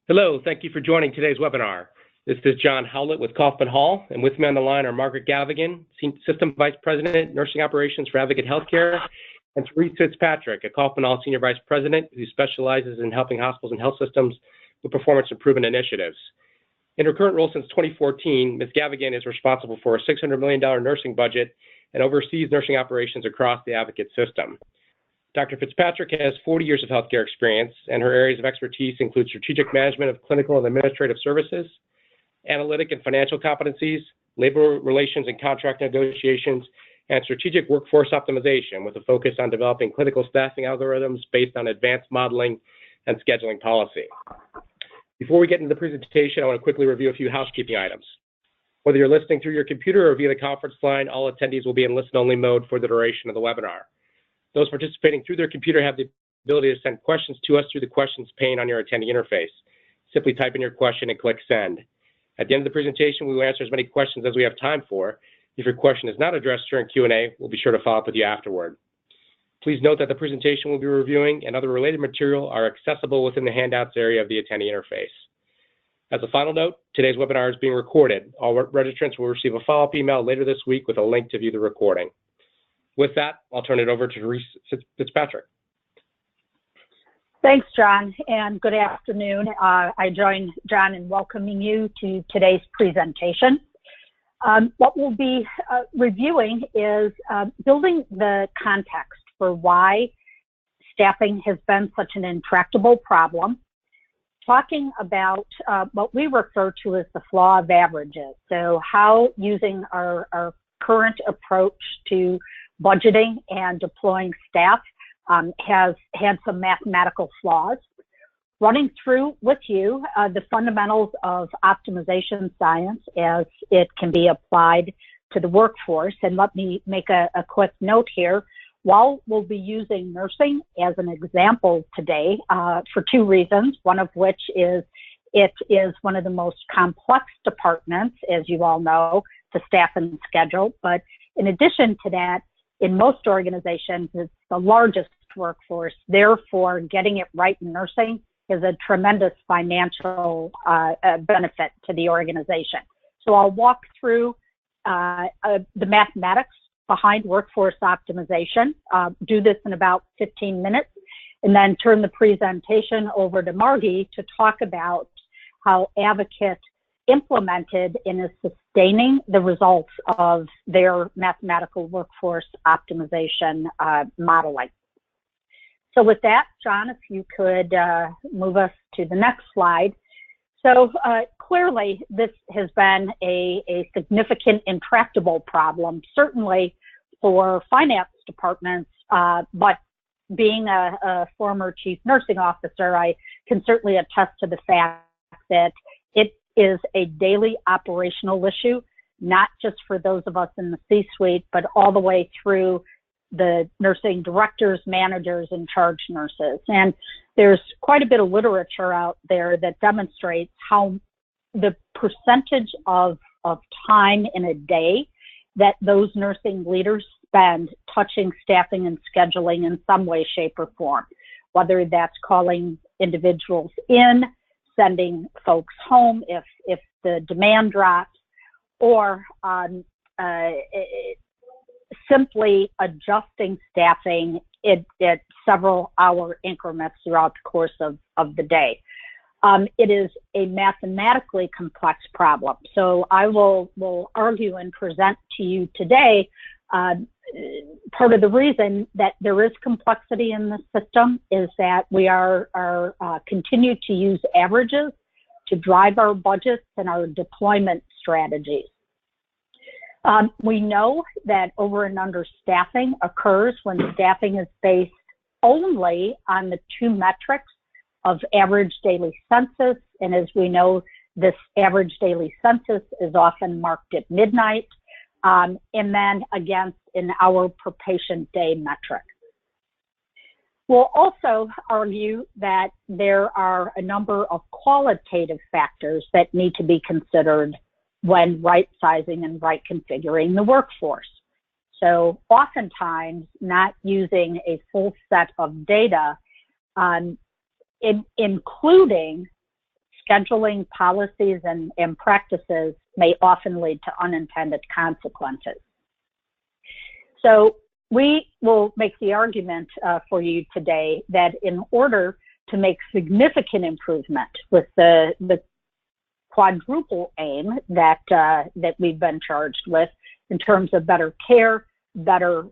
Hello, thank you for joining today's webinar. This is John Howlett with Kaufman Hall, and with me on the line are Margaret Gavigan, System Vice President, Nursing Operations for Advocate Healthcare, and Therese Fitzpatrick, a Kaufman Hall Senior Vice President who specializes in helping hospitals and health systems with performance improvement initiatives. In her current role since 2014, Ms. Gavigan is responsible for a $600 million nursing budget and oversees nursing operations across the Advocate system. Dr. Fitzpatrick has 40 years of healthcare experience, and her areas of expertise include strategic management of clinical and administrative services, analytic and financial competencies, labor relations and contract negotiations, and strategic workforce optimization with a focus on developing clinical staffing algorithms based on advanced modeling and scheduling policy. Before we get into the presentation, I want to quickly review a few housekeeping items. Whether you're listening through your computer or via the conference line, all attendees will be in listen-only mode for the duration of the webinar. Those participating through their computer have the ability to send questions to us through the questions pane on your attendee interface. Simply type in your question and click send. At the end of the presentation, we will answer as many questions as we have time for. If your question is not addressed during Q&A, we'll be sure to follow up with you afterward. Please note that the presentation we'll be reviewing and other related material are accessible within the handouts area of the attendee interface. As a final note, today's webinar is being recorded. All registrants will receive a follow-up email later this week with a link to view the recording. With that, I'll turn it over to Therese Fitzpatrick. Thanks, John, and good afternoon. I join John in welcoming you to today's presentation. What we'll be reviewing is building the context for why staffing has been such an intractable problem, talking about what we refer to as the flaw of averages, so how using our current approach to budgeting and deploying staff has had some mathematical flaws. Running through with you the fundamentals of optimization science as it can be applied to the workforce. And let me make a quick note here. While we'll be using nursing as an example today for two reasons, one of which is it is one of the most complex departments, as you all know, to staff and schedule. But in addition to that, in most organizations, it's the largest workforce. Therefore, getting it right in nursing is a tremendous financial benefit to the organization. So I'll walk through the mathematics behind workforce optimization, do this in about 15 minutes, and then turn the presentation over to Margie to talk about how Advocate implemented and is sustaining the results of their mathematical workforce optimization modeling. So with that, John, if you could move us to the next slide. So clearly, this has been a significant intractable problem, certainly for finance departments, but being a former chief nursing officer, I can certainly attest to the fact that it is a daily operational issue, not just for those of us in the C-suite, but all the way through the nursing directors, managers, and charge nurses. And there's quite a bit of literature out there that demonstrates how the percentage of time in a day that those nursing leaders spend touching staffing and scheduling in some way, shape, or form, whether that's calling individuals in, sending folks home if the demand drops, or simply adjusting staffing at several hour increments throughout the course of the day. It is a mathematically complex problem. So I will argue and present to you today part of the reason that there is complexity in the system is that we are continue to use averages to drive our budgets and our deployment strategies. We know that over and under staffing occurs when staffing is based only on the two metrics of average daily census, and as we know, this average daily census is often marked at midnight, and then against an hour per patient day metric. We'll also argue that there are a number of qualitative factors that need to be considered when right-sizing and right-configuring the workforce. So oftentimes, not using a full set of data, including scheduling policies and practices may often lead to unintended consequences. So we will make the argument for you today that in order to make significant improvement with the quadruple aim that we've been charged with in terms of better care, better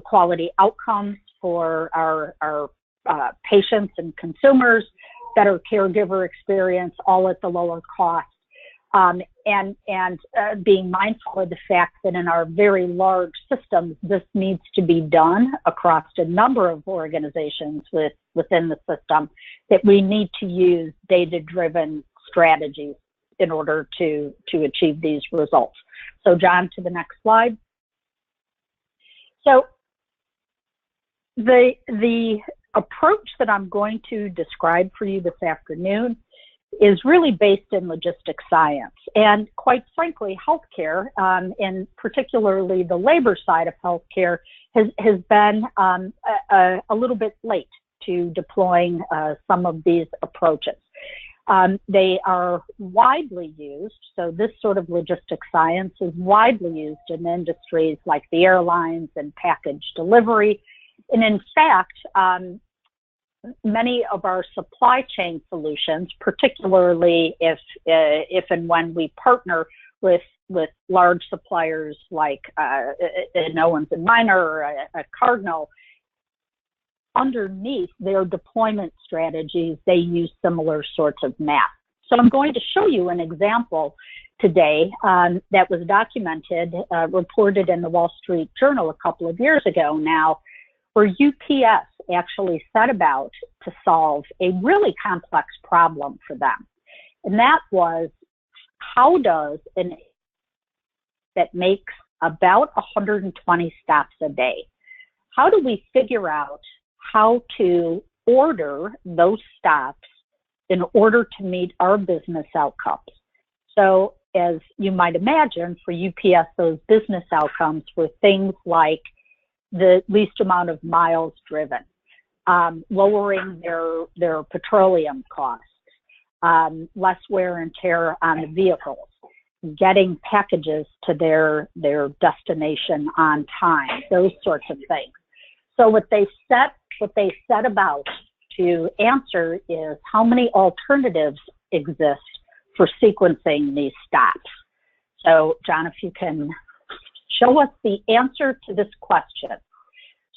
quality outcomes for our patients and consumers, better caregiver experience, all at the lower cost, and being mindful of the fact that in our very large systems, this needs to be done across a number of organizations within the system, that we need to use data-driven strategies in order to achieve these results. So John, to the next slide. So the approach that I'm going to describe for you this afternoon is really based in logistics science. And quite frankly, healthcare, and particularly the labor side of healthcare, has been a little bit late to deploying some of these approaches. They are widely used, so this sort of logistics science is widely used in industries like the airlines and package delivery. And in fact, many of our supply chain solutions, particularly if and when we partner with large suppliers like an Owens & Minor or a Cardinal, underneath their deployment strategies, they use similar sorts of math. So I'm going to show you an example today that was documented, reported in the Wall Street Journal a couple of years ago now, where UPS actually set about to solve a really complex problem for them. And that was, how does that makes about 120 stops a day, how do we figure out how to order those stops in order to meet our business outcomes? So as you might imagine, for UPS, those business outcomes were things like the least amount of miles driven, lowering their petroleum costs, less wear and tear on the vehicles, getting packages to their destination on time, those sorts of things. So what they set about to answer is how many alternatives exist for sequencing these stops. So John, if you can show us the answer to this question.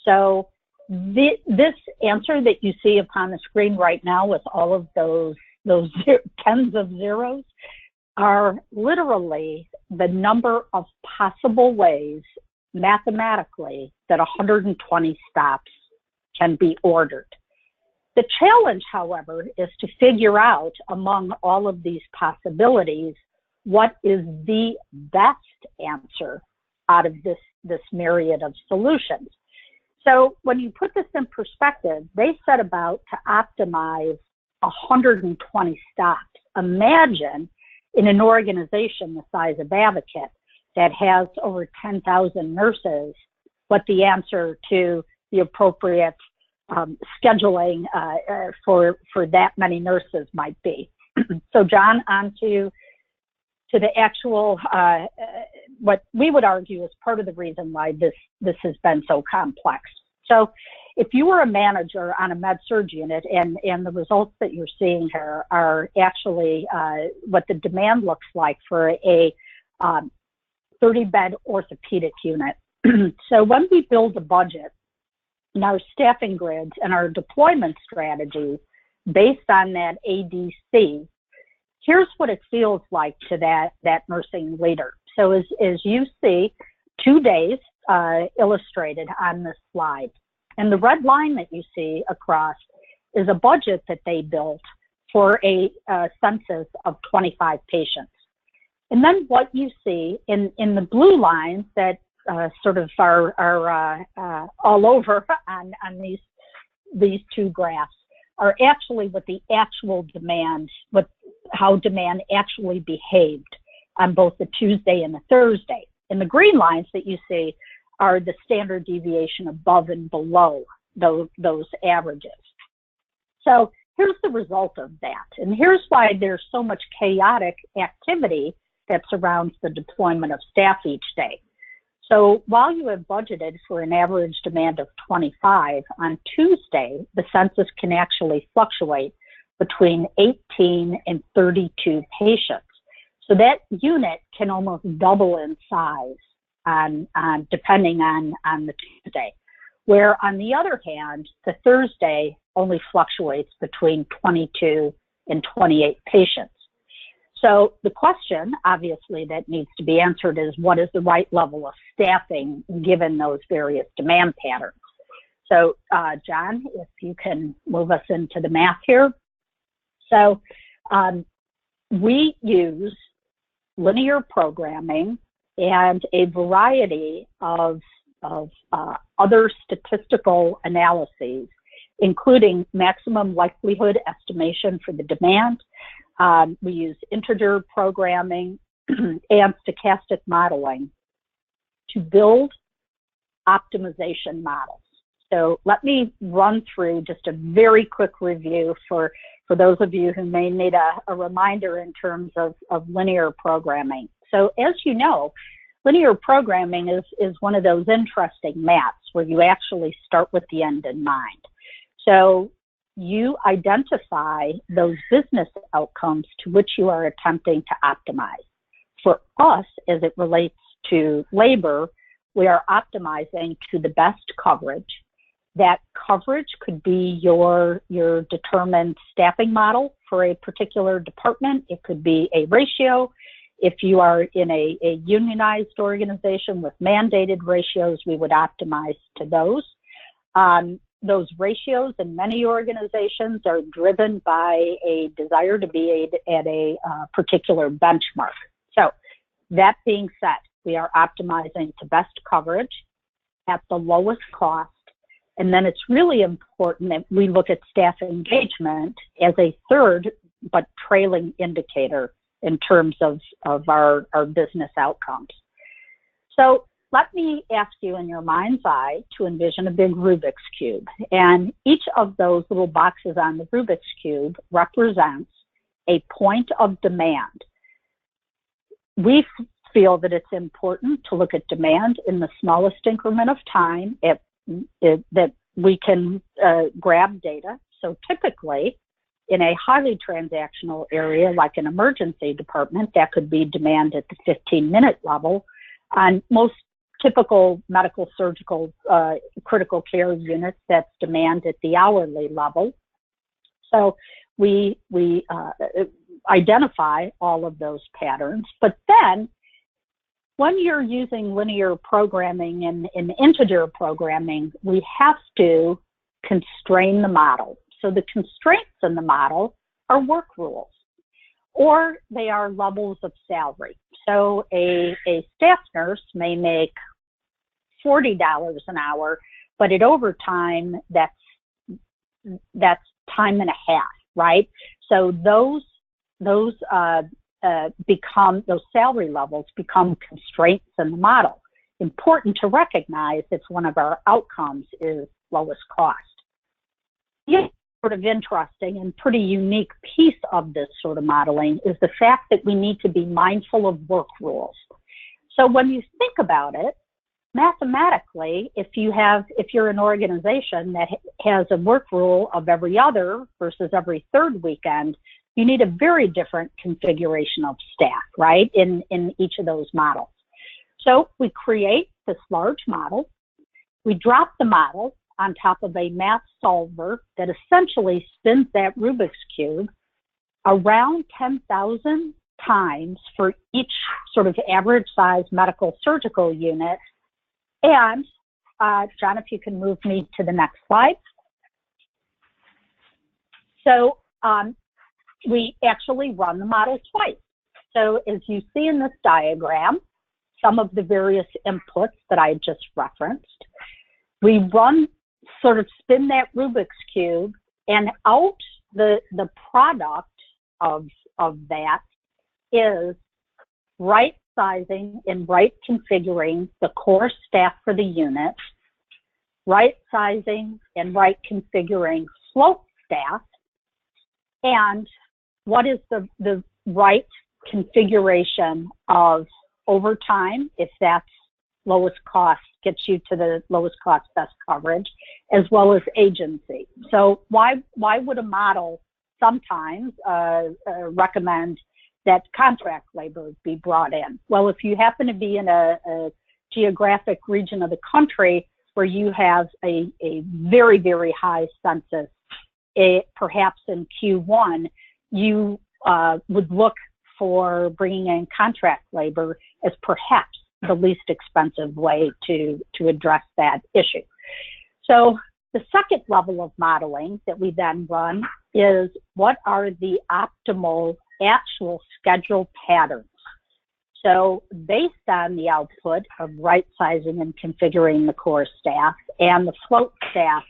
So this answer that you see upon the screen right now with all of those tens of zeros are literally the number of possible ways mathematically that 120 stops can be ordered. The challenge, however, is to figure out among all of these possibilities what is the best answer out of this myriad of solutions. So when you put this in perspective, they set about to optimize 120 stops. Imagine in an organization the size of Advocate that has over 10,000 nurses, what the answer to the appropriate scheduling for that many nurses might be. So John, on to the actual, what we would argue is part of the reason why this has been so complex. So if you were a manager on a med-surg unit, and the results that you're seeing here are actually what the demand looks like for a 30-bed orthopedic unit. So when we build a budget and our staffing grids and our deployment strategies based on that ADC, here's what it feels like to that nursing leader. So as you see, 2 days illustrated on this slide. And the red line that you see across is a budget that they built for a census of 25 patients. And then what you see in the blue lines that sort of are all over on these two graphs are actually what the actual demand, how demand actually behaved on both the Tuesday and the Thursday. And the green lines that you see are the standard deviation above and below those averages. So here's the result of that. And here's why there's so much chaotic activity that surrounds the deployment of staff each day. So while you have budgeted for an average demand of 25, on Tuesday, the census can actually fluctuate between 18 and 32 patients. So that unit can almost double in size depending on the Tuesday. Where on the other hand, the Thursday only fluctuates between 22 and 28 patients. So the question, obviously, that needs to be answered is what is the right level of staffing given those various demand patterns? So John, if you can move us into the math here. So we use linear programming and a variety of other statistical analyses, including maximum likelihood estimation for the demand. We use integer programming and stochastic modeling to build optimization models. So let me run through just a very quick review for those of you who may need a reminder in terms of linear programming. So as you know, linear programming is one of those interesting maths where you actually start with the end in mind. So you identify those business outcomes to which you are attempting to optimize. For us, as it relates to labor, we are optimizing to the best coverage. That coverage could be your determined staffing model for a particular department. It could be a ratio. If you are in a unionized organization with mandated ratios, we would optimize to those. Those ratios in many organizations are driven by a desire to be at a particular benchmark. So that being said, we are optimizing to best coverage at the lowest cost. And then it's really important that we look at staff engagement as a third but trailing indicator in terms of our business outcomes. So let me ask you in your mind's eye to envision a big Rubik's Cube. And each of those little boxes on the Rubik's Cube represents a point of demand. We feel that it's important to look at demand in the smallest increment of time that we can grab data. So typically, in a highly transactional area like an emergency department, that could be demand at the 15-minute level. On most typical medical, surgical, critical care units, that's demand at the hourly level. So we identify all of those patterns. But then, when you're using linear programming and integer programming, we have to constrain the model. So the constraints in the model are work rules, or they are levels of salary. So a staff nurse may make $40 an hour, but at overtime, that's time and a half, right? So those salary levels become constraints in the model. Important to recognize that one of our outcomes is lowest cost. The sort of interesting and pretty unique piece of this sort of modeling is the fact that we need to be mindful of work rules. So when you think about it, mathematically, if you're an organization that has a work rule of every other versus every third weekend, you need a very different configuration of staff, right, in each of those models. So we create this large model. We drop the model on top of a math solver that essentially spins that Rubik's Cube around 10,000 times for each sort of average size medical surgical unit. And John, if you can move me to the next slide. So we actually run the model twice. So as you see in this diagram, some of the various inputs that I just referenced, we spin that Rubik's Cube, and out the product of that is right sizing and right configuring the core staff for the unit, right sizing and right configuring float staff, and what is the right configuration of overtime, if that's lowest cost, gets you to the lowest cost, best coverage, as well as agency. So why would a model sometimes recommend that contract labor be brought in? Well, if you happen to be in a geographic region of the country where you have a very, very high census, perhaps in Q1, you would look for bringing in contract labor as perhaps the least expensive way to address that issue. So the second level of modeling that we then run is what are the optimal actual schedule patterns. So based on the output of right sizing and configuring the core staff and the float staff,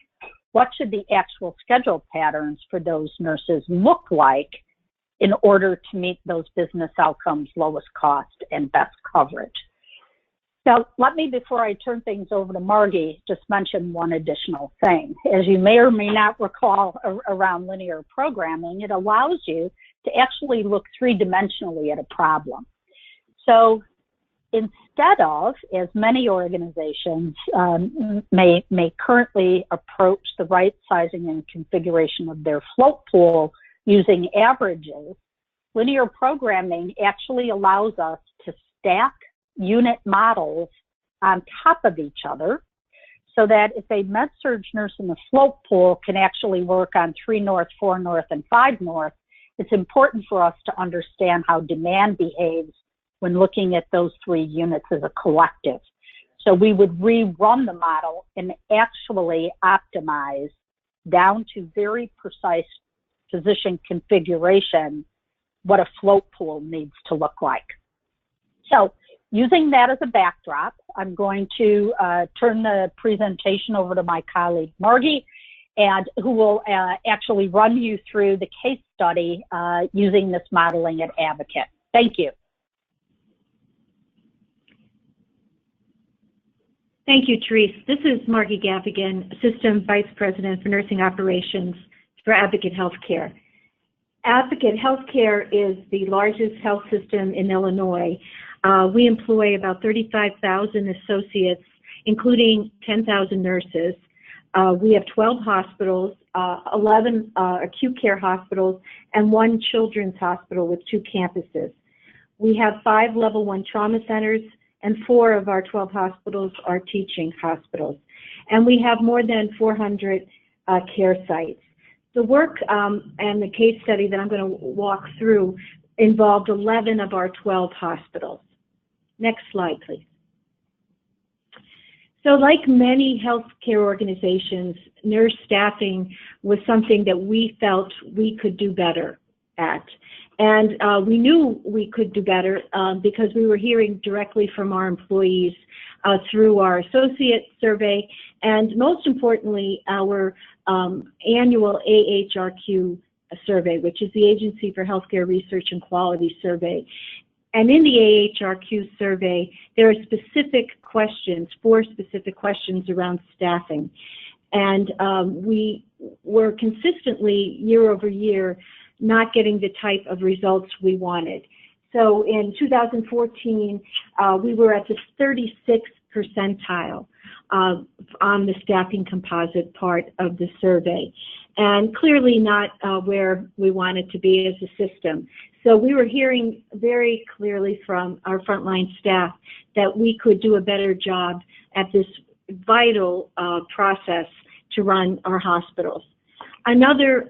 what should the actual schedule patterns for those nurses look like in order to meet those business outcomes, lowest cost and best coverage? Now, let me, before I turn things over to Margie, just mention one additional thing. As you may or may not recall around linear programming, it allows you to actually look three-dimensionally at a problem. So instead of, as many organizations may currently approach the right sizing and configuration of their float pool using averages, linear programming actually allows us to stack unit models on top of each other so that if a med-surg nurse in the float pool can actually work on 3 north, 4 north, and 5 north, it's important for us to understand how demand behaves when looking at those 3 units as a collective. So we would rerun the model and actually optimize down to very precise position configuration what a float pool needs to look like. So using that as a backdrop, I'm going to turn the presentation over to my colleague Margie, and who will actually run you through the case study using this modeling at Advocate. Thank you. Thank you, Therese. This is Margaret Gavigan, Assistant Vice President for Nursing Operations for Advocate Healthcare. Advocate Healthcare is the largest health system in Illinois. We employ about 35,000 associates, including 10,000 nurses. We have 12 hospitals, 11 acute care hospitals, and 1 children's hospital with 2 campuses. We have 5 level 1 trauma centers, and 4 of our 12 hospitals are teaching hospitals. And we have more than 400 care sites. The work and the case study that I'm going to walk through involved 11 of our 12 hospitals. Next slide, please. So like many healthcare organizations, nurse staffing was something that we felt we could do better at. And we knew we could do better because we were hearing directly from our employees through our associate survey, and most importantly, our annual AHRQ survey, which is the Agency for Healthcare Research and Quality survey. And in the AHRQ survey, there are specific questions, 4 specific questions around staffing. And we were consistently, year over year, not getting the type of results we wanted. So in 2014, we were at the 36th percentile on the staffing composite part of the survey, and clearly not where we wanted to be as a system. So we were hearing very clearly from our frontline staff that we could do a better job at this vital process to run our hospitals. Another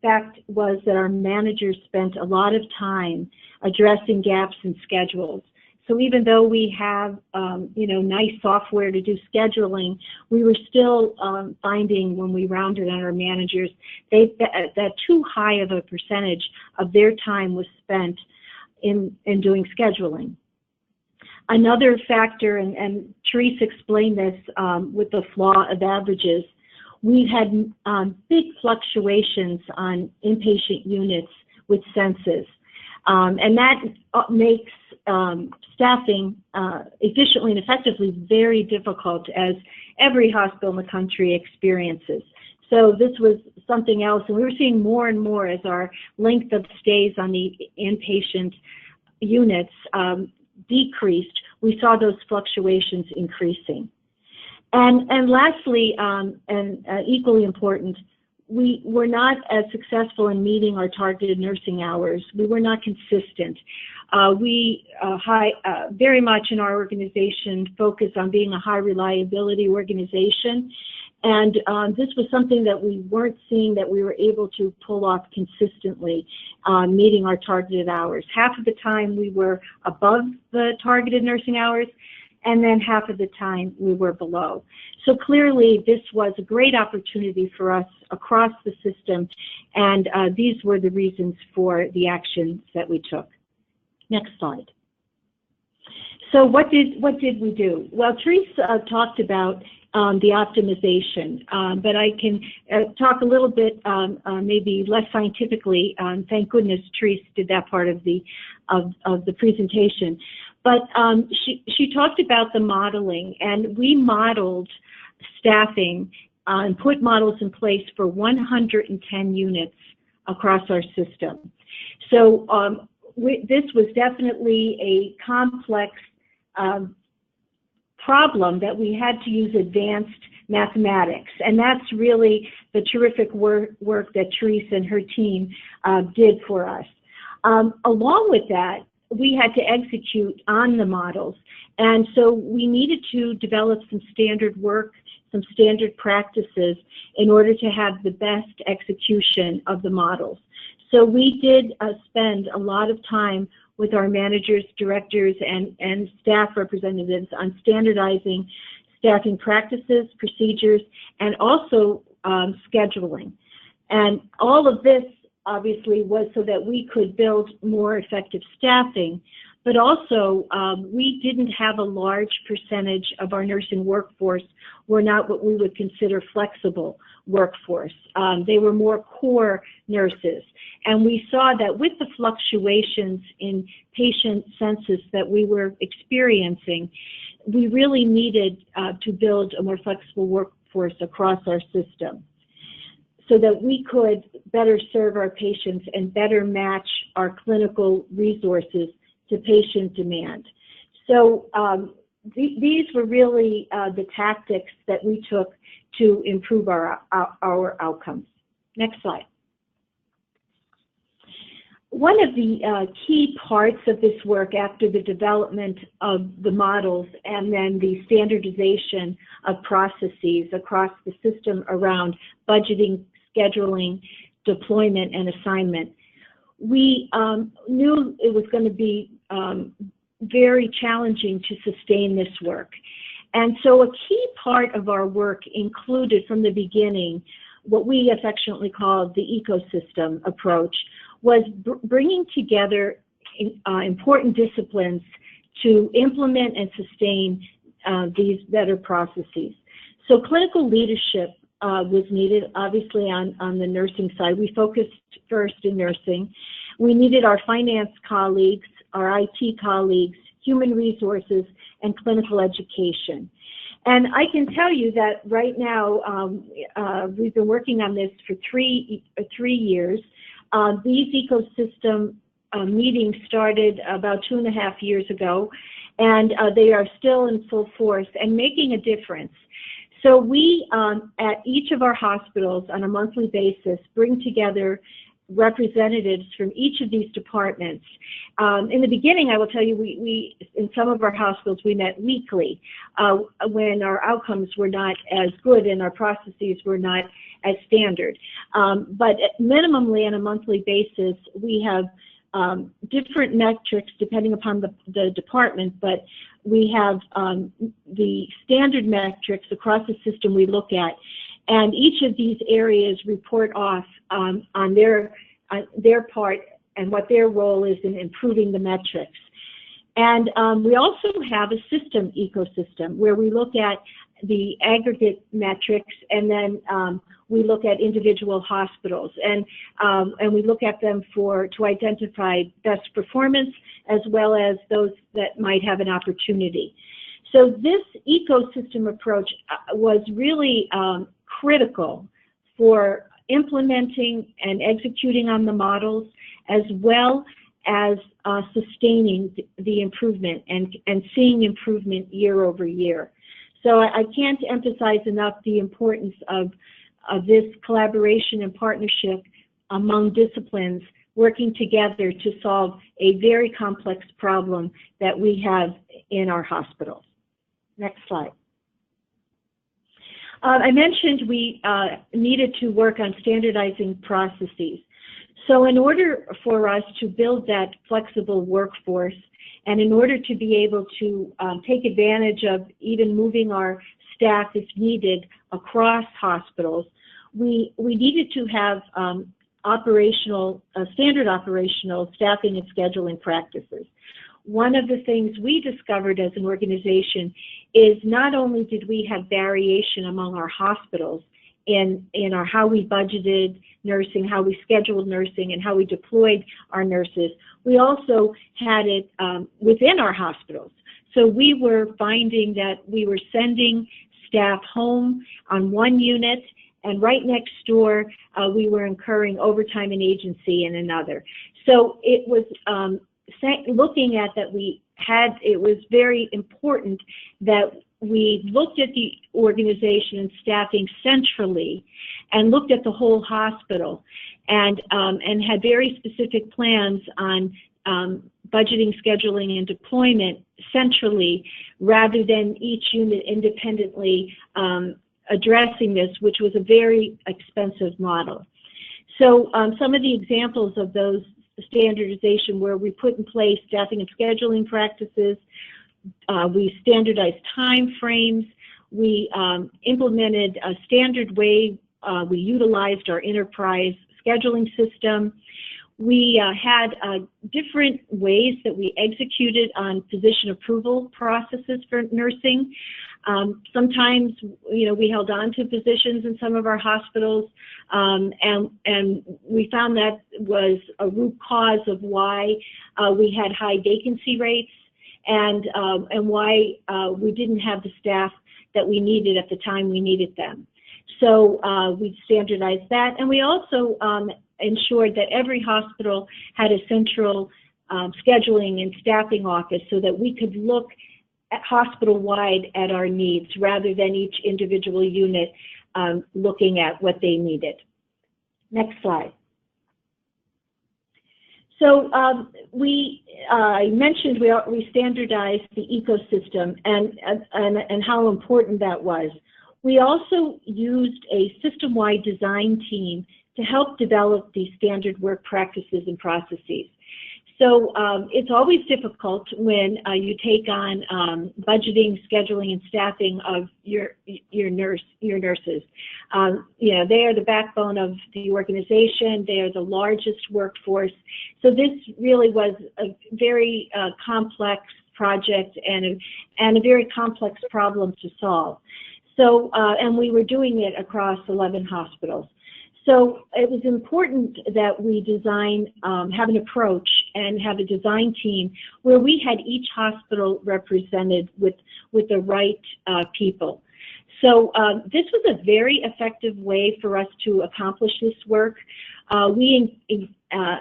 fact was that our managers spent a lot of time addressing gaps in schedules. So even though we have, nice software to do scheduling, we were still finding when we rounded on our managers, that too high of a percentage of their time was spent in doing scheduling. Another factor, and Therese explained this with the flaw of averages, we had big fluctuations on inpatient units with census. And that makes staffing efficiently and effectively very difficult, as every hospital in the country experiences. So this was something else, and we were seeing more and more as our length of stays on the inpatient units decreased. We saw those fluctuations increasing. And lastly, equally important, we were not as successful in meeting our targeted nursing hours. We were not consistent. We very much in our organization focus on being a high reliability organization. And this was something that we weren't seeing that we were able to pull off consistently, meeting our targeted hours. Half of the time we were above the targeted nursing hours, and then half of the time we were below. So clearly this was a great opportunity for us across the system, and these were the reasons for the actions that we took. Next slide. So what did we do? Well, Therese talked about the optimization, but I can talk a little bit maybe less scientifically. Thank goodness Therese did that part of the presentation. But she talked about the modeling, and we modeled staffing and put models in place for 110 units across our system. So this was definitely a complex problem that we had to use advanced mathematics, and that's really the terrific work that Therese and her team did for us. Along with that, we had to execute on the models, and so we needed to develop some standard work, some standard practices in order to have the best execution of the models. So we did spend a lot of time with our managers, directors, and staff representatives on standardizing staffing practices, procedures, and also scheduling. And all of this obviously was so that we could build more effective staffing, but also we didn't have a large percentage of our nursing workforce were not what we would consider flexible workforce. They were more core nurses. And we saw that with the fluctuations in patient census that we were experiencing, we really needed to build a more flexible workforce across our system so that we could better serve our patients and better match our clinical resources to patient demand. So these were really the tactics that we took to improve our outcomes. Next slide. One of the key parts of this work after the development of the models and then the standardization of processes across the system around budgeting, scheduling, deployment, and assignment, we knew it was going to be very challenging to sustain this work. And so a key part of our work included from the beginning what we affectionately called the ecosystem approach, was bringing together important disciplines to implement and sustain these better processes. So clinical leadership was needed, obviously, on the nursing side. We focused first in nursing. We needed our finance colleagues, our IT colleagues, human resources, and clinical education. And I can tell you that right now, we've been working on this for three years. These ecosystem meetings started about 2.5 years ago, and they are still in full force and making a difference. So we, at each of our hospitals on a monthly basis, bring together representatives from each of these departments. In the beginning, I will tell you, we in some of our hospitals, we met weekly when our outcomes were not as good and our processes were not as standard. But minimally on a monthly basis, we have different metrics depending upon the department, but we have the standard metrics across the system we look at, and each of these areas report off on their part and what their role is in improving the metrics. And we also have a system ecosystem where we look at the aggregate metrics, and then we look at individual hospitals, and we look at them to identify best performance as well as those that might have an opportunity. So this ecosystem approach was really critical for implementing and executing on the models, as well as sustaining the improvement and seeing improvement year over year. So I can't emphasize enough the importance of this collaboration and partnership among disciplines working together to solve a very complex problem that we have in our hospitals. Next slide. I mentioned we needed to work on standardizing processes. So in order for us to build that flexible workforce, and in order to be able to take advantage of even moving our staff if needed across hospitals, we needed to have standard operational staffing and scheduling practices. One of the things we discovered as an organization is not only did we have variation among our hospitals in how we budgeted nursing, how we scheduled nursing, and how we deployed our nurses, we also had it within our hospitals. So we were finding that we were sending staff home on one unit, and right next door we were incurring overtime and agency in another. So it was looking at that it was very important that we looked at the organization and staffing centrally and looked at the whole hospital and had very specific plans on budgeting, scheduling, and deployment centrally rather than each unit independently addressing this, which was a very expensive model. So some of the examples of those standardization where we put in place staffing and scheduling practices, we standardized time frames, we implemented a standard way, we utilized our enterprise scheduling system. We had different ways that we executed on physician approval processes for nursing. Sometimes, we held on to physicians in some of our hospitals, and we found that was a root cause of why we had high vacancy rates and why we didn't have the staff that we needed at the time we needed them. So we standardized that, and we also ensured that every hospital had a central scheduling and staffing office so that we could look at hospital-wide at our needs rather than each individual unit looking at what they needed. Next slide. So I mentioned we standardized the ecosystem and how important that was. We also used a system-wide design team to help develop these standard work practices and processes. So it's always difficult when you take on budgeting, scheduling, and staffing of your nurses. They are the backbone of the organization. They are the largest workforce. So this really was a very complex project and a very complex problem to solve. So and we were doing it across 11 hospitals. So it was important that we have an approach and have a design team where we had each hospital represented with the right people. So this was a very effective way for us to accomplish this work. We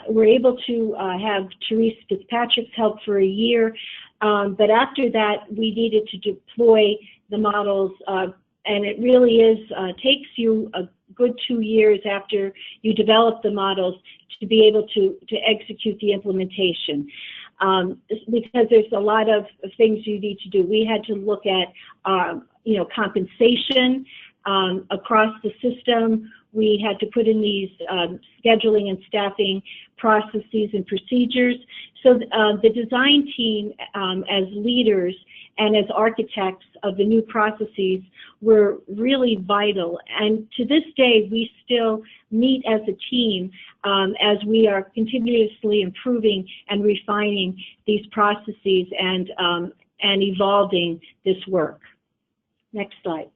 were able to have Therese Fitzpatrick's help for a year, but after that we needed to deploy the models, and it really takes you a good 2 years after you develop the models to be able to execute the implementation, because there's a lot of things you need to do. We had to look at compensation across the system. We had to put in these scheduling and staffing processes and procedures. So the design team as leaders and as architects of the new processes were really vital. And to this day, we still meet as a team as we are continuously improving and refining these processes and evolving this work. Next slide.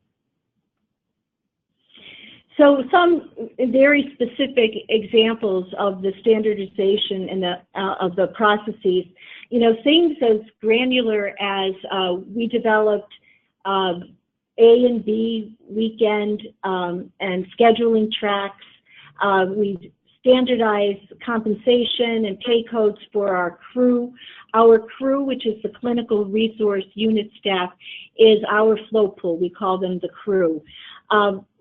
So some very specific examples of the standardization and of the processes. Things as granular as we developed A and B, weekend, and scheduling tracks. We standardized compensation and pay codes for our crew. Our crew, which is the clinical resource unit staff, is our flow pool. We call them the crew.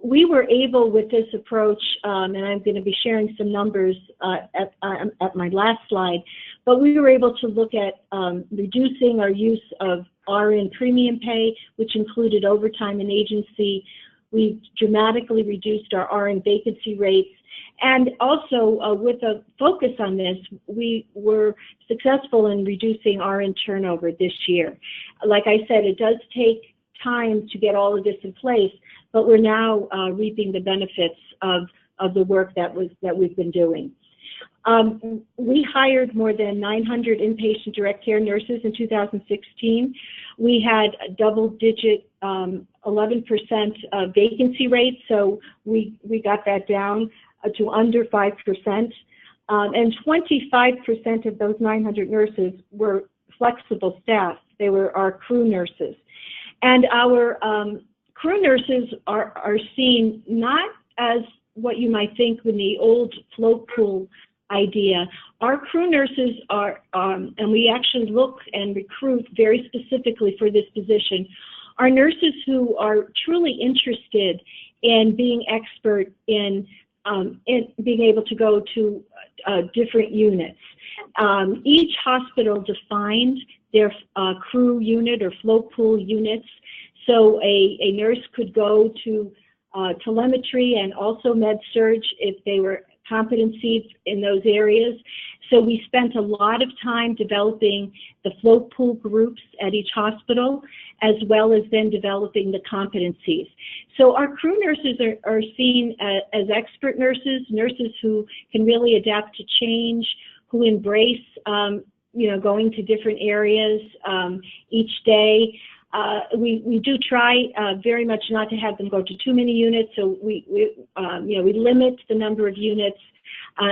We were able, with this approach, and I'm going to be sharing some numbers at my last slide, but we were able to look at reducing our use of RN premium pay, which included overtime and agency. We dramatically reduced our RN vacancy rates. And also, with a focus on this, we were successful in reducing RN turnover this year. Like I said, it does take time to get all of this in place, but we're now reaping the benefits of the work that we've been doing. We hired more than 900 inpatient direct care nurses in 2016. We had a double-digit 11% vacancy rate, so we got that down to under 5%. And 25% of those 900 nurses were flexible staff. They were our crew nurses. And our crew nurses are seen not as what you might think in the old float pool idea. Our crew nurses are, and we actually look and recruit very specifically for this position, are nurses who are truly interested in being expert in being able to go to different units. Each hospital defined their crew unit or float pool units. So a nurse could go to telemetry and also med-surg if they were competencies in those areas. So we spent a lot of time developing the float pool groups at each hospital, as well as then developing the competencies. So our crew nurses are seen as expert nurses, nurses who can really adapt to change, who embrace going to different areas each day. We do try very much not to have them go to too many units, so we limit the number of units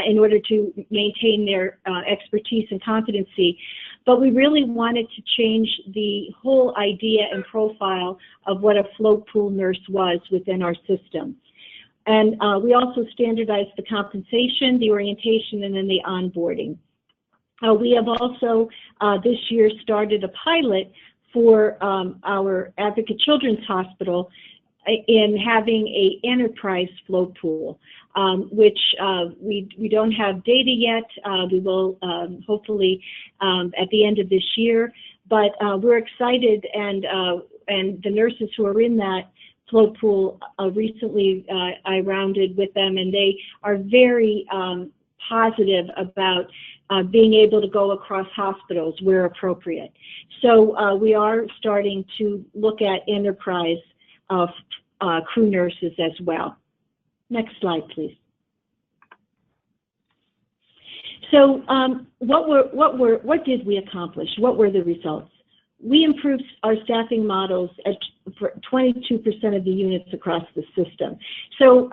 in order to maintain their expertise and competency. But we really wanted to change the whole idea and profile of what a float pool nurse was within our system. And we also standardized the compensation, the orientation, and then the onboarding. We have also this year started a pilot for our Advocate Children's Hospital in having a enterprise float pool, which we don't have data yet. We will hopefully at the end of this year, but we're excited, and the nurses who are in that float pool, recently I rounded with them, and they are very positive about being able to go across hospitals where appropriate. So we are starting to look at enterprise crew nurses as well. Next slide, please. So what did we accomplish? What were the results? We improved our staffing models at 22% of the units across the system. So,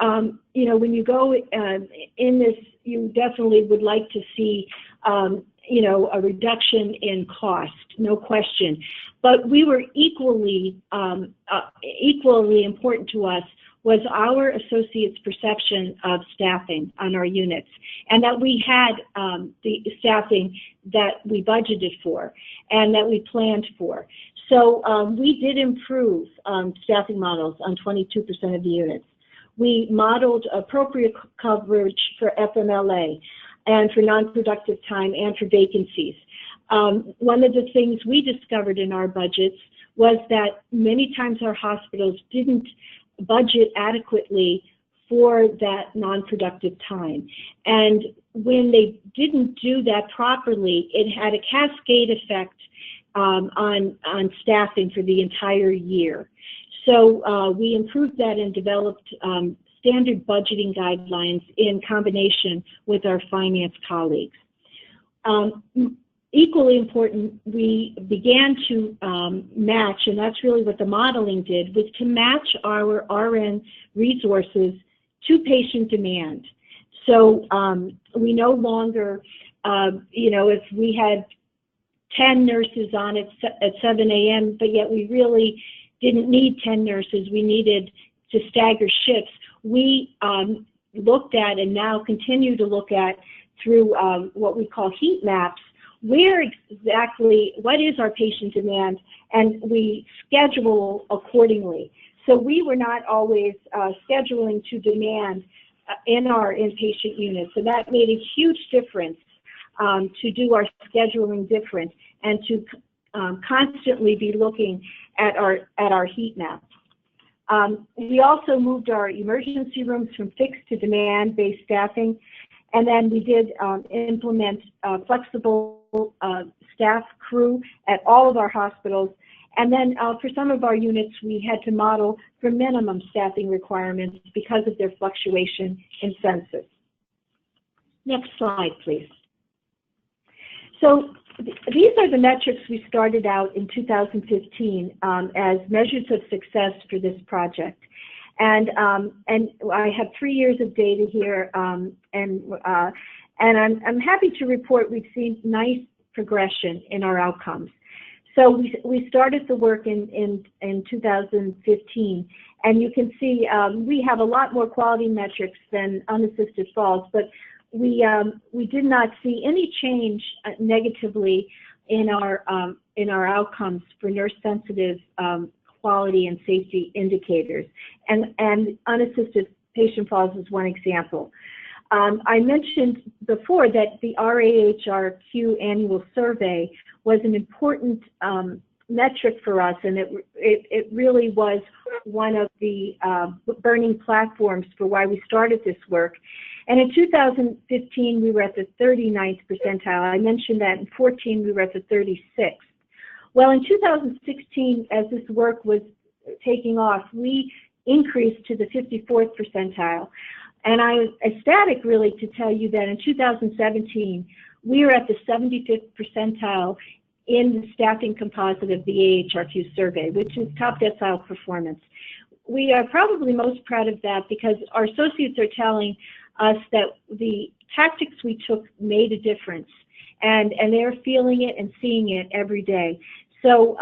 when you go in this, you definitely would like to see, a reduction in cost, no question. But we were equally important to us was our associates' perception of staffing on our units, and that we had the staffing that we budgeted for and that we planned for. So we did improve staffing models on 22% of the units. We modeled appropriate coverage for FMLA and for non-productive time and for vacancies. One of the things we discovered in our budgets was that many times our hospitals didn't budget adequately for that non-productive time. And when they didn't do that properly, it had a cascade effect on staffing for the entire year. So we improved that and developed standard budgeting guidelines in combination with our finance colleagues. Equally important, we began to match, and that's really what the modeling did, was to match our RN resources to patient demand. So we no longer, if we had 10 nurses on at 7 a.m., but yet we really didn't need 10 nurses, we needed to stagger shifts, we looked at and now continue to look at through what we call heat maps, where exactly, what is our patient demand, and we schedule accordingly. So we were not always scheduling to demand in our inpatient unit. So that made a huge difference to do our scheduling different and to constantly be looking at our heat map. We also moved our emergency rooms from fixed to demand-based staffing, and then we did implement flexible staff crew at all of our hospitals. And then for some of our units, we had to model for minimum staffing requirements because of their fluctuation in census. Next slide, please. So these are the metrics we started out in 2015 as measures of success for this project. And I have 3 years of data here, and I'm happy to report we've seen nice progression in our outcomes. So we started the work in 2015, and you can see we have a lot more quality metrics than unassisted falls, but we did not see any change negatively in our outcomes for nurse-sensitive quality and safety indicators, and unassisted patient falls is one example. I mentioned before that the RAHRQ annual survey was an important metric for us, and it really was one of the burning platforms for why we started this work. And in 2015, we were at the 39th percentile. I mentioned that in 14, we were at the 36th. Well, in 2016, as this work was taking off, we increased to the 54th percentile. And I was ecstatic, really, to tell you that in 2017, we were at the 75th percentile in the staffing composite of the AHRQ survey, which is top decile performance. We are probably most proud of that because our associates are telling us that the tactics we took made a difference, and they're feeling it and seeing it every day. So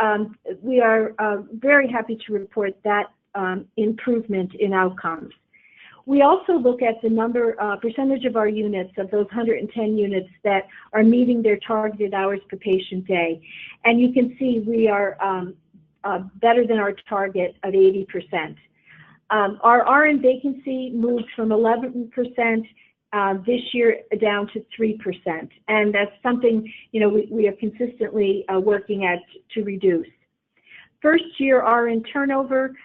we are very happy to report that improvement in outcomes. We also look at the percentage of our units, of those 110 units, that are meeting their targeted hours per patient day. And you can see we are better than our target of 80%. Our RN vacancy moved from 11% this year down to 3%. And that's something, we are consistently working at to reduce. First year RN turnover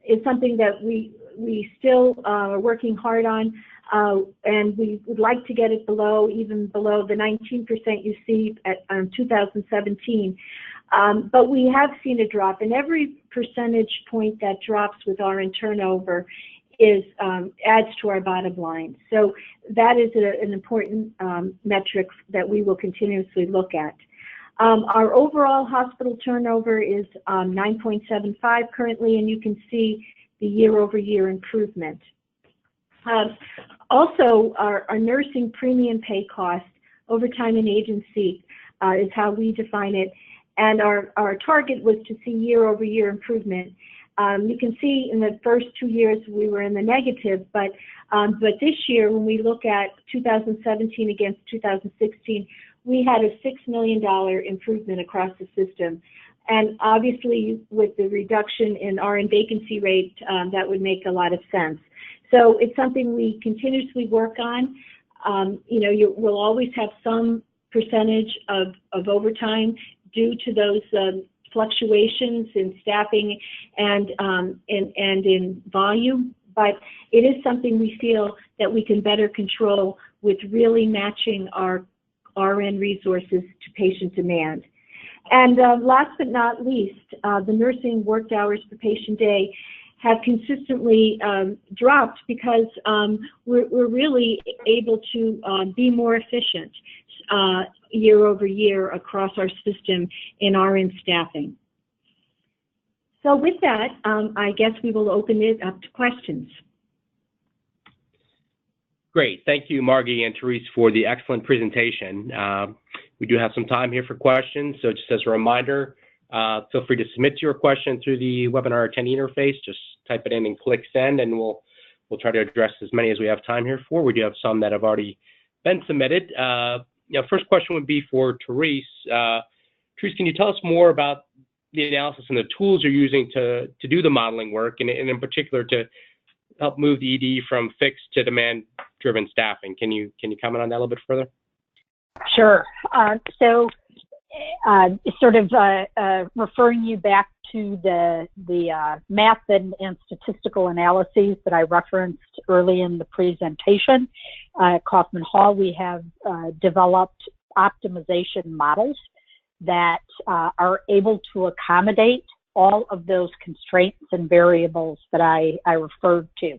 is something that we still are working hard on, and we would like to get it even below the 19% you see at 2017. But we have seen a drop, and every percentage point that drops with RN turnover adds to our bottom line. So that is an important metric that we will continuously look at. Our overall hospital turnover is 9.75 currently, and you can see the year-over-year improvement. Also, our nursing premium pay cost, overtime and agency, is how we define it, and our target was to see year-over-year improvement. You can see in the first 2 years we were in the negative, but this year when we look at 2017 against 2016, we had a $6 million improvement across the system. And obviously, with the reduction in RN vacancy rate, that would make a lot of sense. So it's something we continuously work on. We'll always have some percentage of overtime due to those fluctuations in staffing and in volume, but it is something we feel that we can better control with really matching our RN resources to patient demand. And last but not least, the nursing worked hours per patient day have consistently dropped because we're really able to be more efficient year over year across our system in RN staffing. So with that, I guess we will open it up to questions. Great. Thank you, Margie and Therese, for the excellent presentation. We do have some time here for questions, so just as a reminder, Feel free to submit your question through the webinar attendee interface. Just type it in and click send, and we'll try to address as many as we have time here for. We do have some that have already been submitted. First question would be for Therese. Therese, can you tell us more about the analysis and the tools you're using to do the modeling work, and in particular to help move the ED from fixed to demand-driven staffing? Can you comment on that a little bit further? Sure. Referring you back to the math and statistical analyses that I referenced early in the presentation, at Kaufman Hall, we have developed optimization models that are able to accommodate all of those constraints and variables that I referred to.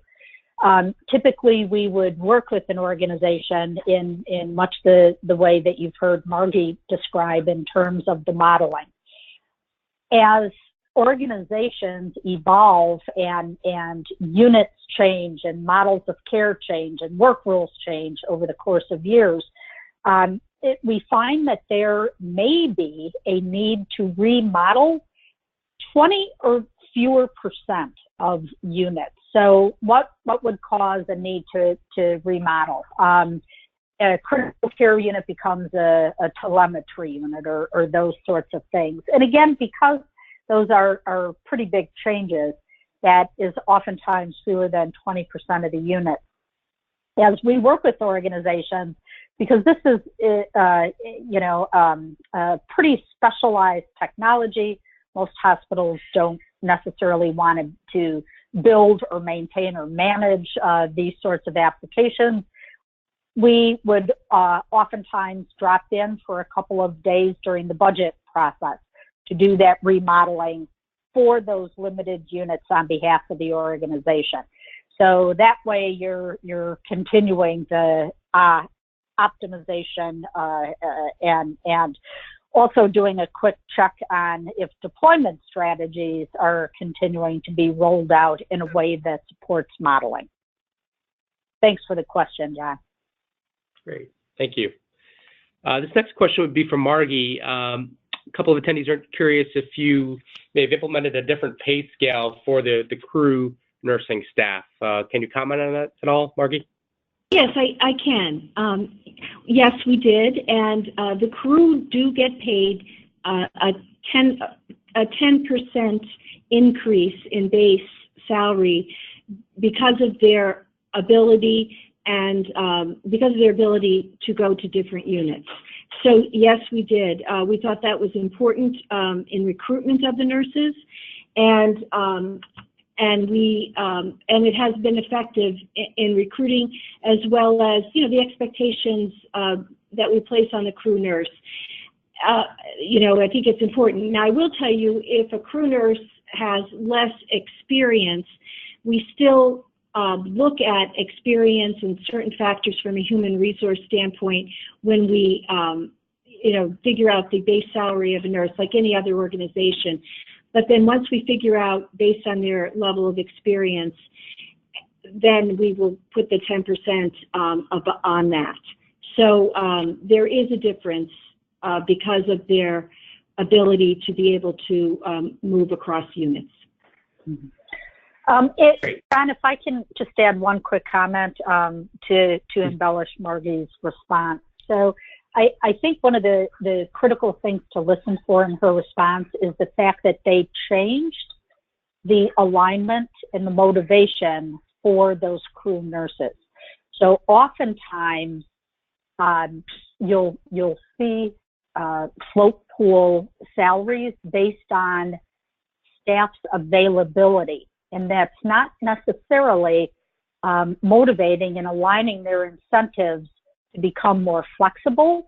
Typically, we would work with an organization in much the way that you've heard Margie describe in terms of the modeling. As organizations evolve and units change and models of care change and work rules change over the course of years, we find that there may be a need to remodel 20 or fewer % of units. So what would cause a need to remodel? A critical care unit becomes a telemetry unit or those sorts of things. And again, because those are pretty big changes, that is oftentimes fewer than 20% of the units. As we work with organizations, because this is a pretty specialized technology, most hospitals don't necessarily want to build or maintain or manage these sorts of applications. We would oftentimes drop in for a couple of days during the budget process to do that remodeling for those limited units on behalf of the organization. So that way you're continuing the optimization and also doing a quick check on if deployment strategies are continuing to be rolled out in a way that supports modeling. Thanks for the question, John. Great, thank you. This next question would be from Margie. A couple of attendees are curious if you may have implemented a different pay scale for the crew nursing staff. Can you comment on that at all, Margie? Yes, I can. Yes, we did, and the crew do get paid a 10% increase in base salary because of their ability to go to different units. So yes, we did. We thought that was important in recruitment of the nurses, and it has been effective in recruiting, as well as the expectations that we place on the crew nurse. I think it's important. Now, I will tell you, if a crew nurse has less experience, we still look at experience and certain factors from a human resource standpoint when we figure out the base salary of a nurse, like any other organization. But then once we figure out based on their level of experience, then we will put the 10% on that. So there is a difference because of their ability to be able to move across units. Mm-hmm. John, if I can just add one quick comment to embellish Margie's response. So I think one of the critical things to listen for in her response is the fact that they changed the alignment and the motivation for those crew nurses. So oftentimes you'll see float pool salaries based on staff's availability, and that's not necessarily motivating and aligning their incentives to become more flexible.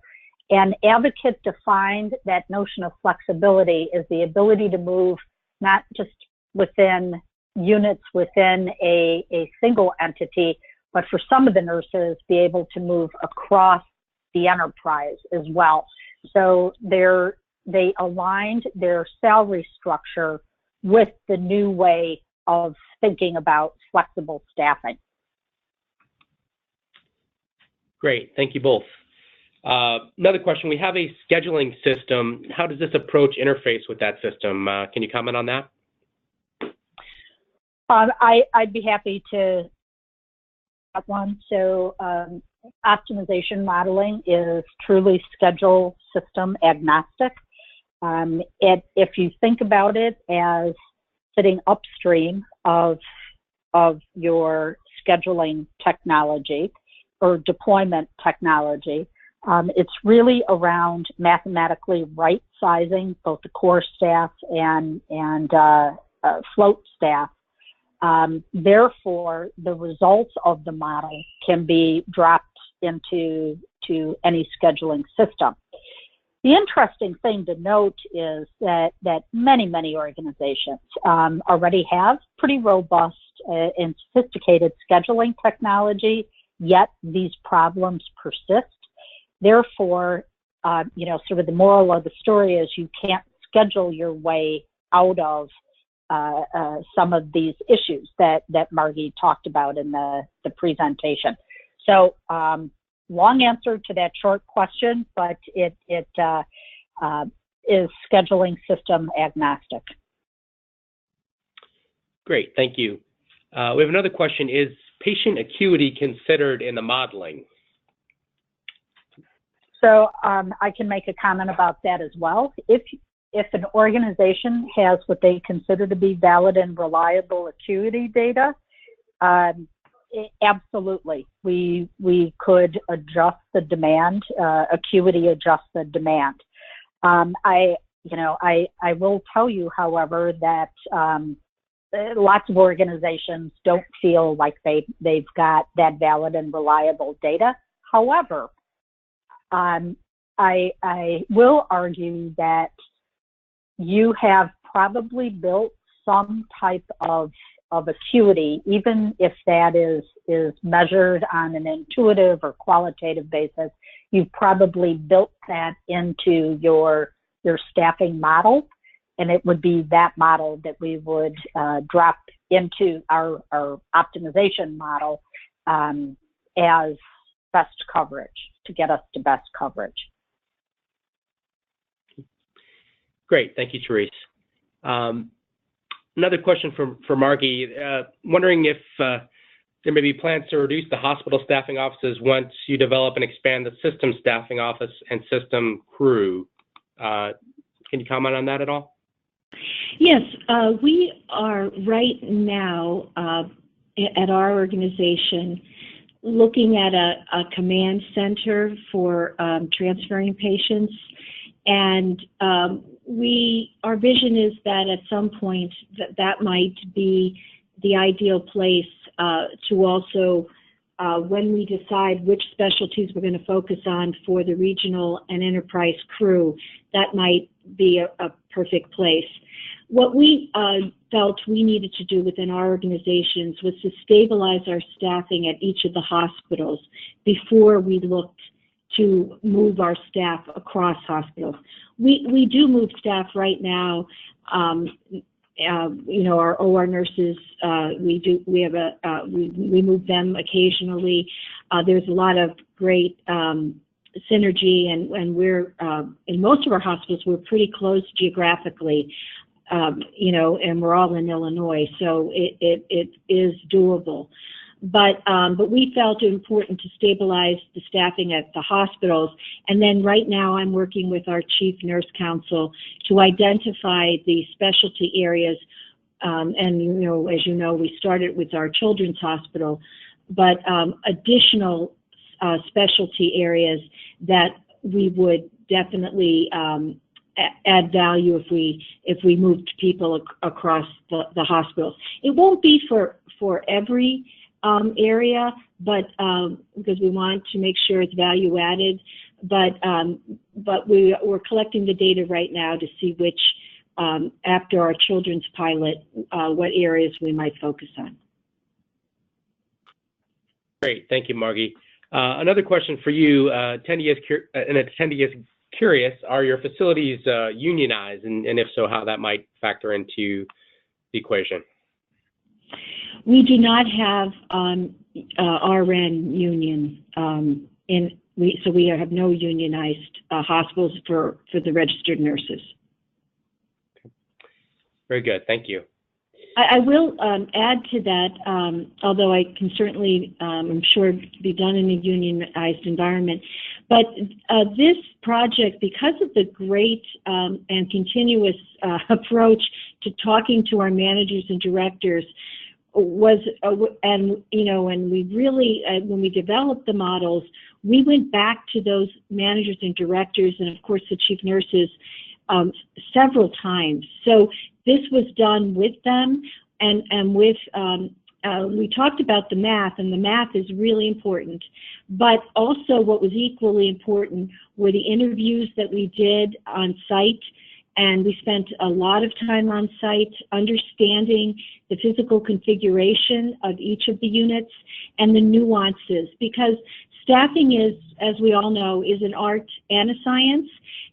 And advocates defined that notion of flexibility as the ability to move not just within units within a single entity, but for some of the nurses be able to move across the enterprise as well. So they aligned their salary structure with the new way of thinking about flexible staffing. Great, thank you both. Another question, we have a scheduling system. How does this approach interface with that system? Can you comment on that? I'd be happy to have one. So optimization modeling is truly schedule system agnostic. If you think about it as sitting upstream of your scheduling technology or deployment technology, it's really around mathematically right-sizing both the core staff and float staff. Therefore, the results of the model can be dropped into any scheduling system. The interesting thing to note is that many organizations already have pretty robust and sophisticated scheduling technology, yet these problems persist. Therefore, sort of the moral of the story is you can't schedule your way out of some of these issues that Margie talked about in the presentation. So long answer to that short question, but it is scheduling system agnostic. Great, thank you. We have another question. Is patient acuity considered in the modeling? So I can make a comment about that as well. If an organization has what they consider to be valid and reliable acuity data, absolutely, we could adjust the demand, acuity adjust the demand. I will tell you, however, that lots of organizations don't feel like they've got that valid and reliable data. However, I will argue that you have probably built some type of acuity, even if that is measured on an intuitive or qualitative basis. You've probably built that into your staffing model, and it would be that model that we would drop into our optimization model as best coverage to get us to best coverage. Great, thank you, Therese. Another question for Margie. Wondering if there may be plans to reduce the hospital staffing offices once you develop and expand the system staffing office and system crew. Can you comment on that at all? Yes, we are right now at our organization looking at a command center for transferring patients, and our vision is that at some point that might be the ideal place to also, when we decide which specialties we're going to focus on for the regional and enterprise crew, that might be a perfect place. What we felt we needed to do within our organizations was to stabilize our staffing at each of the hospitals before we looked to move our staff across hospitals. We do move staff right now. Our OR nurses, we move them occasionally. There's a lot of great synergy, and we're in most of our hospitals we're pretty close geographically, and we're all in Illinois, so it is doable. But we felt it important to stabilize the staffing at the hospitals, and then right now I'm working with our chief nurse council to identify the specialty areas, and as you know, we started with our children's hospital, but additional specialty areas that we would definitely add value if we moved people across the hospitals. It won't be for every area, but because we want to make sure it's value added, but we're collecting the data right now to see which, after our children's pilot, what areas we might focus on. Great, thank you, Margie. Another question for you. An attendee is curious, are your facilities unionized, and if so, how that might factor into the equation? We do not have RN union we have no unionized hospitals for the registered nurses. Very good. Thank you. I will add to that, although I can certainly, I'm sure, be done in a unionized environment. But this project, because of the great and continuous approach to talking to our managers and directors, was, and we really, when we developed the models, we went back to those managers and directors, and of course the chief nurses, several times. So this was done with them, and with, we talked about the math, and the math is really important. But also what was equally important were the interviews that we did on site, and we spent a lot of time on site understanding the physical configuration of each of the units and the nuances, because staffing is, as we all know, is an art and a science.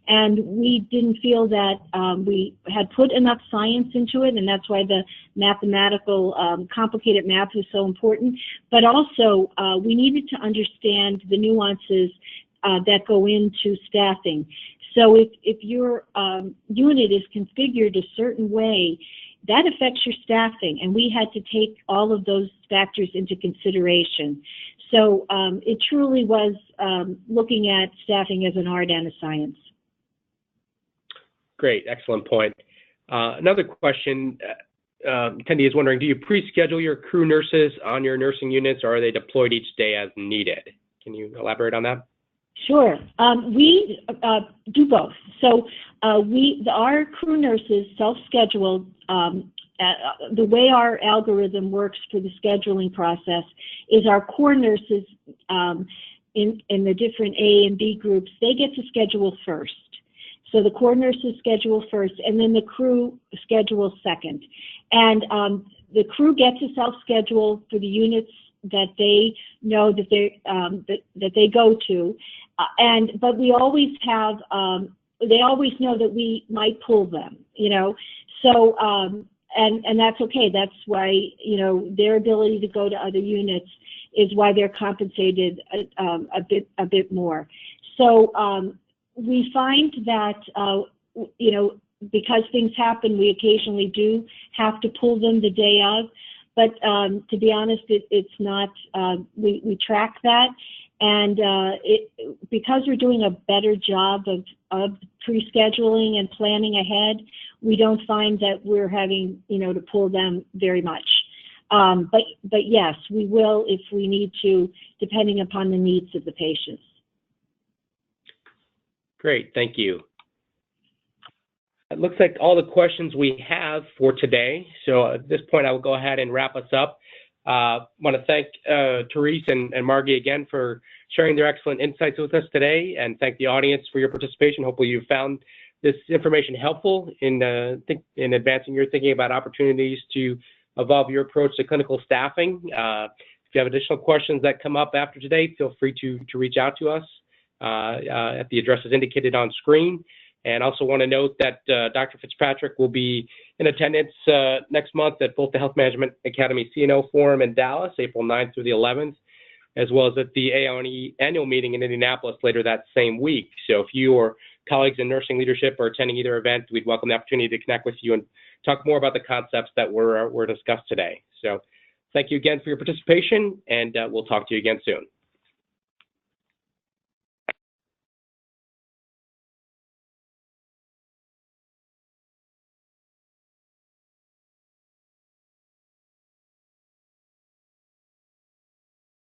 And we didn't feel that we had put enough science into it, and that's why the mathematical, complicated math was so important. But also, we needed to understand the nuances that go into staffing. So if your unit is configured a certain way, that affects your staffing, and we had to take all of those factors into consideration. So it truly was looking at staffing as an art and a science. Great, excellent point. Another question, attendee is wondering, do you pre-schedule your crew nurses on your nursing units, or are they deployed each day as needed? Can you elaborate on that? Sure. We do both. So our crew nurses self-schedule. The way our algorithm works for the scheduling process is our core nurses in the different A and B groups, they get to schedule first. So the core nurses schedule first, and then the crew schedule second. And the crew gets to self-schedule for the units that they know that they go to, but we always have. They always know that we might pull them, So and that's okay. That's why their ability to go to other units is why they're compensated a bit more. So. We find that, because things happen, we occasionally do have to pull them the day of. But to be honest, it's not, we track that. And because we're doing a better job of pre-scheduling and planning ahead, we don't find that we're having, to pull them very much. But yes, we will if we need to, depending upon the needs of the patients. Great, thank you. It looks like all the questions we have for today. So at this point, I will go ahead and wrap us up. I want to thank Therese and Margie again for sharing their excellent insights with us today, and thank the audience for your participation. Hopefully you found this information helpful in advancing your thinking about opportunities to evolve your approach to clinical staffing. If you have additional questions that come up after today, feel free to reach out to us at the addresses indicated on screen. And also want to note that Dr. Fitzpatrick will be in attendance next month at both the Health Management Academy CNO Forum in Dallas, April 9th through the 11th, as well as at the AONE annual meeting in Indianapolis later that same week. So if you or colleagues in nursing leadership are attending either event, we'd welcome the opportunity to connect with you and talk more about the concepts that were discussed today. So thank you again for your participation, and we'll talk to you again soon.